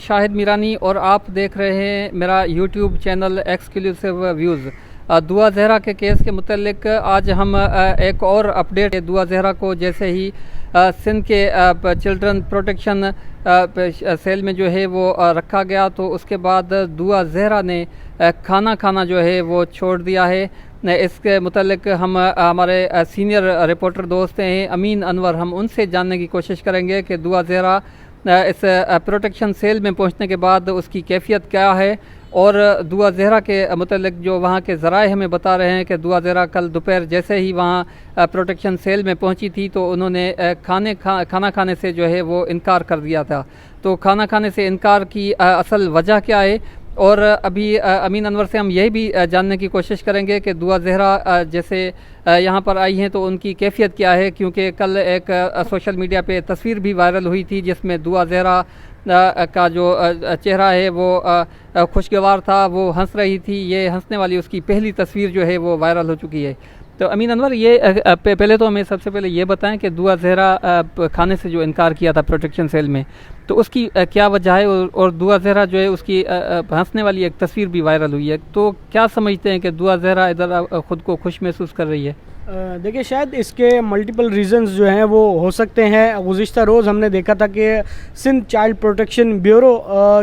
शाहिद मीरानी और आप देख रहे हैं मेरा यूट्यूब चैनल एक्सक्लूसिव व्यूज़। दुआ जहरा के केस के मुतल्लिक आज हम एक और अपडेट दुआ जहरा को जैसे ही सिंध के चिल्ड्रन प्रोटेक्शन सेल में जो है वो रखा गया तो उसके बाद दुआ जहरा ने खाना खाना जो है वो छोड़ दिया है। इसके मुतल्लिक हम हमारे सीनियर रिपोर्टर दोस्त हैं अमीन अनवर, हम उनसे जानने की कोशिश करेंगे कि दुआ जहरा इस प्रोटेक्शन सेल में पहुंचने के बाद उसकी कैफियत क्या है। और दुआ जहरा के मुतल्लिक जो वहाँ के ज़राए हमें बता रहे हैं कि दुआ जहरा कल दोपहर जैसे ही वहाँ प्रोटेक्शन सेल में पहुँची थी तो उन्होंने खाना खाने से जो है वो इनकार कर दिया था। तो खाना खाने से इनकार की असल वजह क्या है, और अभी अमीन अनवर से हम यही भी जानने की कोशिश करेंगे कि दुआ जहरा जैसे यहाँ पर आई हैं तो उनकी कैफियत क्या है, क्योंकि कल एक सोशल मीडिया पे तस्वीर भी वायरल हुई थी जिसमें दुआ जहरा का जो चेहरा है वो खुशगवार था, वो हंस रही थी। ये हंसने वाली उसकी पहली तस्वीर जो है वो वायरल हो चुकी है। तो अमीन अनवर, ये पहले तो हमें सबसे पहले ये बताएं कि दुआ जहरा खाने से जो इनकार किया था प्रोटेक्शन सेल में, तो उसकी क्या वजह है, और दुआ जहरा जो है उसकी हंसने वाली एक तस्वीर भी वायरल हुई है, तो क्या समझते हैं कि दुआ जहरा इधर ख़ुद को खुश महसूस कर रही है? देखिए, शायद इसके मल्टीपल रीज़न्स जो हैं वो हो सकते हैं। गुज़िश्ता रोज़ हमने देखा था कि सिंध चाइल्ड प्रोटेक्शन ब्यूरो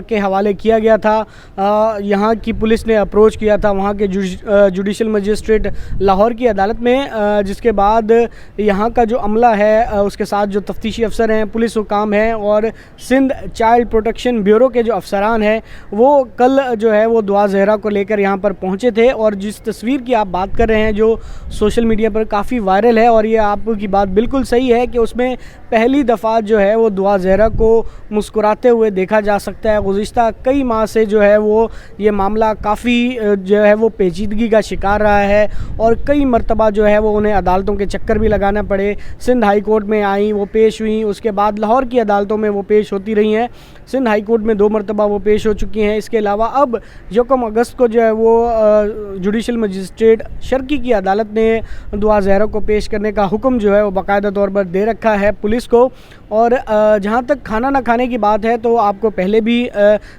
के हवाले किया गया था। यहाँ की पुलिस ने अप्रोच किया था वहाँ के जुडिशल मजिस्ट्रेट लाहौर की अदालत में, जिसके बाद यहाँ का जो अमला है उसके साथ जो तफ्तीशी अफसर हैं, पुलिस हुकाम हैं और सिंध चाइल्ड प्रोटेक्शन ब्यूरो के जो अफसरान हैं वो कल जो है वो दुआ जहरा को लेकर यहाँ पर पहुँचे थे। और जिस तस्वीर की आप बात कर रहे हैं जो सोशल मीडिया पर काफ़ी वायरल है, और ये आपकी बात बिल्कुल सही है कि उसमें पहली दफ़ा जो है वो दुआ जहरा को मुस्कुराते हुए देखा जा सकता है। गुज़िश्ता कई माह से जो है वो ये मामला काफ़ी जो है वो पेचीदगी का शिकार रहा है और कई मरतबा जो है वो उन्हें अदालतों के चक्कर भी लगाना पड़े। सिंध हाई कोर्ट में आई, वो पेश हुई, उसके बाद लाहौर की अदालतों में वो पेश होती रही हैं। सिंध हाई कोर्ट में 2 मरतबा वो पेश हो चुकी हैं। इसके अलावा अब 1 अगस्त को जो है वो जुडिशल मजिस्ट्रेट शर्की की अदालत ने दुआ जहरा को पेश करने का हुक्म जो है वो बाकायदा तौर पर दे रखा है पुलिस को। और जहाँ तक खाना ना खाने की बात है तो आपको पहले भी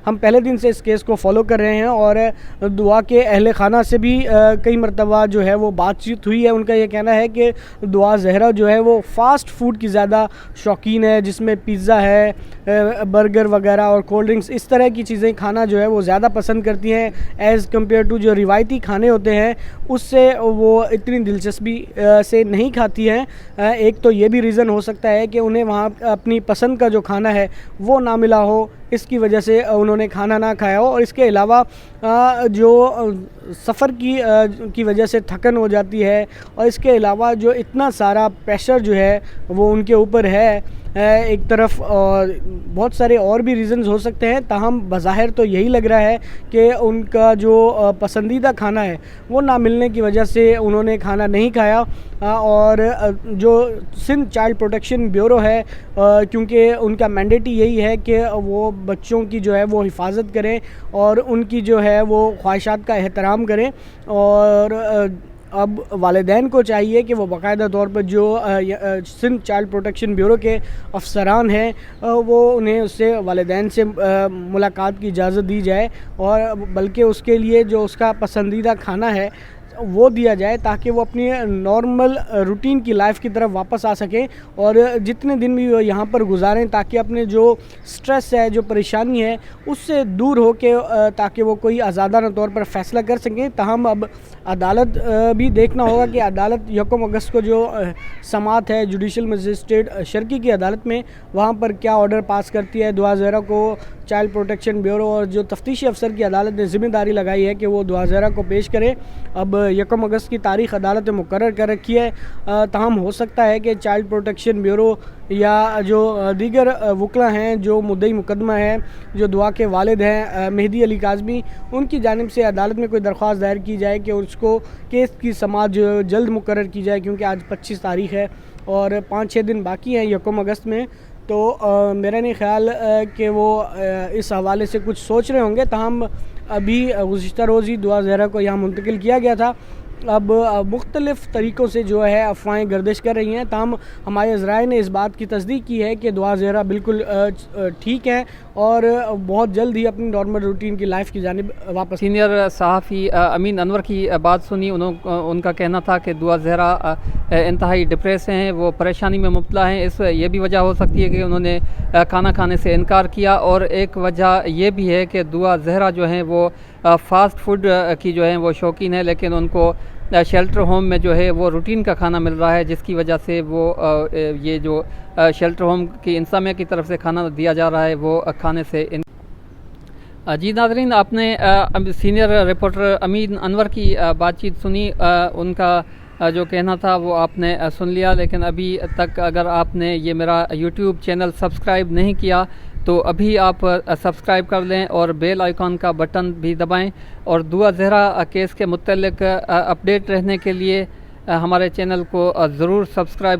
हम पहले दिन से इस केस को फॉलो कर रहे हैं और दुआ के अहले खाना से भी कई मरतबा जो है वो बातचीत हुई है। उनका ये कहना है कि दुआ जहरा जो है वो फ़ास्ट फूड की ज़्यादा शौकीन है, जिसमें पिज़्ज़ा है, बर्गर वगैरह और कोल्ड ड्रिंक्स, इस तरह की चीज़ें खाना जो है वो ज़्यादा पसंद करती हैं एज़ कम्पेयर टू जो रिवायती खाने होते हैं उससे वो इतनी दिलचस्पी से नहीं खाती हैं। एक तो ये भी रीज़न हो सकता है कि उन्हें वहाँ अपनी पसंद का जो खाना है वो ना मिला हो, इसकी वजह से उन्होंने खाना ना खाया हो। और इसके अलावा जो सफ़र की वजह से थकन हो जाती है, और इसके अलावा जो इतना सारा प्रेशर जो है वो उनके ऊपर है एक तरफ, और बहुत सारे और भी रीज़न्स हो सकते हैं। ताहम बज़ाहिर तो यही लग रहा है कि उनका जो पसंदीदा खाना है वो ना मिलने की वजह से उन्होंने खाना नहीं खाया। और जो सिंध चाइल्ड प्रोटेक्शन ब्यूरो है, क्योंकि उनका मैंडेट ही यही है कि वो बच्चों की जो है वो हिफाजत करें और उनकी जो है वो ख्वाहिशात का एहतराम करें। और अब वालिदैन को चाहिए कि वो बाकायदा तौर पर जो सिंध चाइल्ड प्रोटेक्शन ब्यूरो के अफसरान हैं वो उन्हें उससे वालिदैन से मुलाकात की इजाज़त दी जाए, और बल्कि उसके लिए जो उसका पसंदीदा खाना है वो दिया जाए ताकि वो अपनी नॉर्मल रूटीन की लाइफ की तरफ वापस आ सकें और जितने दिन भी वो यहाँ पर गुजारें ताकि अपने जो स्ट्रेस है, जो परेशानी है, उससे दूर हो के ताकि वो कोई आज़ादाना तौर पर फ़ैसला कर सकें। ताहम अब अदालत भी देखना होगा कि अदालत 1 अगस्त को जो समात है जुडिशल मजिस्ट्रेट शर्की की अदालत में, वहाँ पर क्या ऑर्डर पास करती है। दुआ जहरा को चाइल्ड प्रोटेक्शन ब्यूरो और जो तफ्तीशी अफसर की अदालत ने ज़िम्मेदारी लगाई है कि वो दुआ जहरा को पेश करें। अब 1 अगस्त की तारीख़ अदालत ने मुकर्रर कर रखी है। ताहम हो सकता है कि चाइल्ड प्रोटेक्शन ब्यूरो या जो दीगर वकला हैं, जो मुद्दई मुकदमा है, जो दुआ के वालिद हैं मेहदी अली काज़मी, उनकी जानिब से अदालत में कोई दरख्वास्त दायर की जाए कि उसको केस की समाअत जो जल्द मुकर्रर की जाए, क्योंकि आज 25 तारीख़ है और 5-6 दिन बाकी हैं 1 अगस्त में। तो मेरा नहीं ख्याल कि वो इस हवाले से कुछ सोच रहे होंगे। ताहम अभी गुज़िश्ता रोज़ ही दुआ जहरा को यहाँ मुंतकिल किया गया था। अब मुख्तलिफ़ तरीक़ों से जो है अफवाहें गर्दिश कर रही हैं। ताहम हमारे ज़राए ने इस बात की तस्दीक की है कि दुआ जहरा बिल्कुल ठीक है और बहुत जल्द ही अपनी नॉर्मल रूटीन की लाइफ की जानिब वापस। सीनियर सहाफ़ी अमीन अनवर की बात सुनी। उनका कहना था कि दुआ ज़हरा इंतहाई डिप्रेस हैं, वो परेशानी में मुब्तला हैं। इस ये भी वजह हो सकती है कि उन्होंने खाना खाने से इनकार किया, और एक वजह ये भी है कि दुआ ज़हरा जो हैं वो फ़ास्ट फूड की जो है वो शौकीन है, लेकिन उनको शेल्टर होम में जो है वो रूटीन का खाना मिल रहा है, जिसकी वजह से वो ये जो शेल्टर होम की इंतज़ामिया की तरफ से खाना दिया जा रहा है वो खाने से जी नाज़रीन, आपने सीनियर रिपोर्टर अमीन अनवर की बातचीत सुनी। उनका जो कहना था वो आपने सुन लिया, लेकिन अभी तक अगर आपने ये मेरा यूट्यूब चैनल सब्सक्राइब नहीं किया तो अभी आप सब्सक्राइब कर लें और बेल आइकॉन का बटन भी दबाएं, और दुआ ज़हरा केस के मुतल्लिक़ अपडेट रहने के लिए हमारे चैनल को ज़रूर सब्सक्राइब